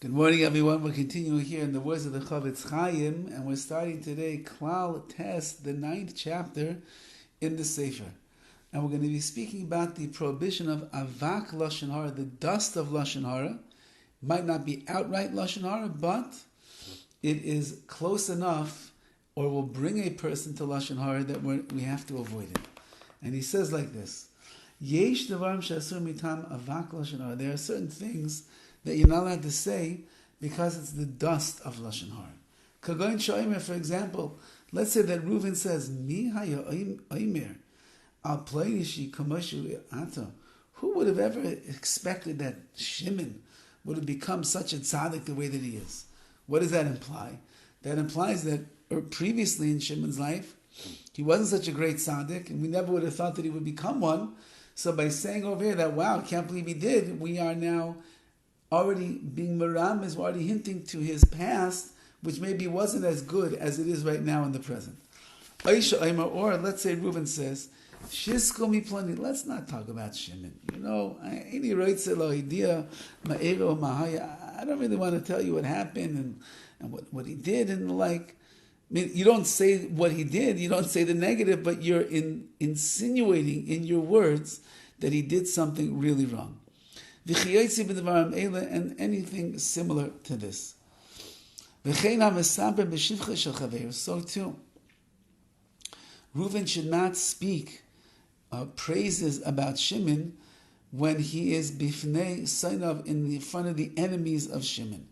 Good morning, everyone. We're continuing here in the words of the CHOFETZ CHAIM, and we're starting today Klal test, the 9th chapter in the Sefer. And we're going to be speaking about the prohibition of avak Lashon HaRa, the dust of Lashon HaRa. Might not be outright Lashon HaRa, but it is close enough, or will bring a person to Lashon HaRa that we have to avoid it. And he says like this: Yesh devarim she'asur mitam avak Lashon HaRa. There are certain things that you're not allowed to say because it's the dust of Lashon HaRa. Kagoin shoimer, for example, let's say that Reuven says, Mi haya oimer al pleishi kamashu ato. Who would have ever expected that Shimon would have become such a tzaddik the way that he is? What does that imply? That implies that previously in Shimon's life, he wasn't such a great tzaddik, and we never would have thought that he would become one. So by saying over here that, wow, I can't believe he did, we are now already being maram, is already hinting to his past, which maybe wasn't as good as it is right now in the present. Or let's say Reuven says, let's not talk about Shimon. I don't really want to tell you what happened and what he did and the like. I mean, you don't say what he did, you don't say the negative, but you're insinuating in your words that he did something really wrong. And anything similar to this. So too, Reuven should not speak praises about Shimon when he is bifnei sainav, in front of the enemies of Shimon.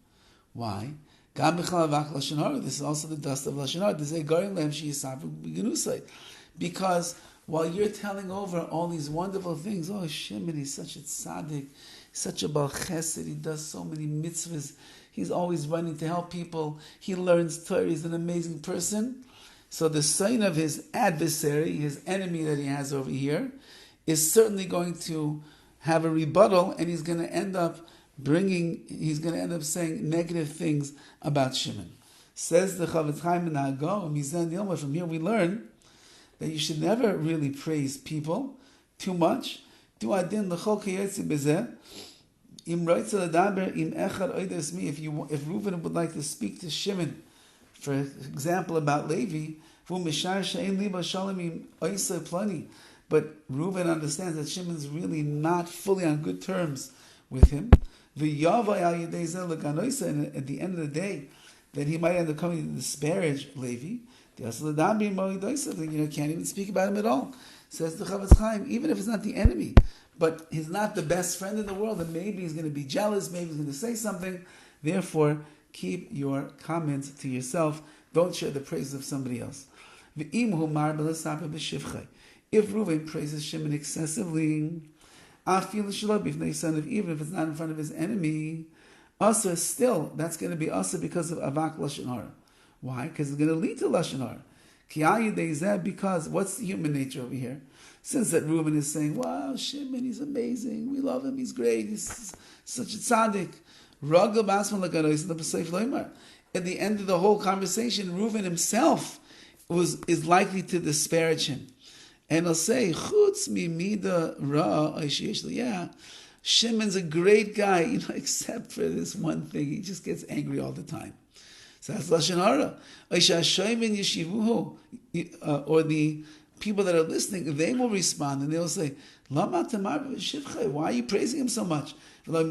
Why? This is also the dust of Lashon HaRa. Because while you're telling over all these wonderful things, oh, Shimon, he's such a tzaddik, such a bal chesed, he does so many mitzvahs, he's always running to help people, he learns Torah, he's an amazing person. So the sign of his adversary, his enemy that he has over here, is certainly going to have a rebuttal, and he's going to end up saying negative things about Shimon. Says the CHOFETZ CHAIM, from here we learn that you should never really praise people too much. If Reuven would like to speak to Shimon, for example, about Levi, but Reuven understands that Shimon's really not fully on good terms with him, and at the end of the day, that he might end up coming to disparage Levi, can't even speak about him at all. Says the CHOFETZ CHAIM, even if it's not the enemy, but he's not the best friend in the world, and maybe he's going to be jealous, maybe he's going to say something. Therefore, keep your comments to yourself. Don't share the praises of somebody else. If Reuven praises Shimon excessively, even if it's not in front of his enemy, asa still, that's going to be asa because of avak Lashon HaRa. Why? Because it's going to lead to Lashon HaRa. Because what's the human nature over here? Since that Reuven is saying, wow, Shimon, he's amazing, we love him, he's great, he's such a tzaddik. At the end of the whole conversation, Reuven himself is likely to disparage him. And he'll say, yeah, Shimon's a great guy, except for this one thing. He just gets angry all the time. So that's Lashon HaRa. Or the people that are listening, they will respond and they'll say, why are you praising him so much? You don't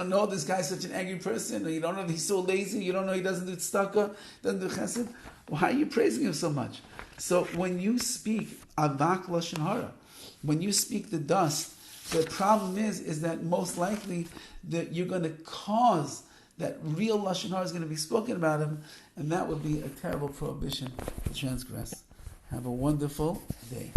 know this guy's such an angry person, or you don't know that he's so lazy, you don't know he doesn't do tzedakah, doesn't do chesed. Why are you praising him so much? So when you speak avak Lashon HaRa, when you speak the dust, the problem is that most likely that you're going to cause that real Lashon HaRa is going to be spoken about him, and that would be a terrible prohibition to transgress. Have a wonderful day.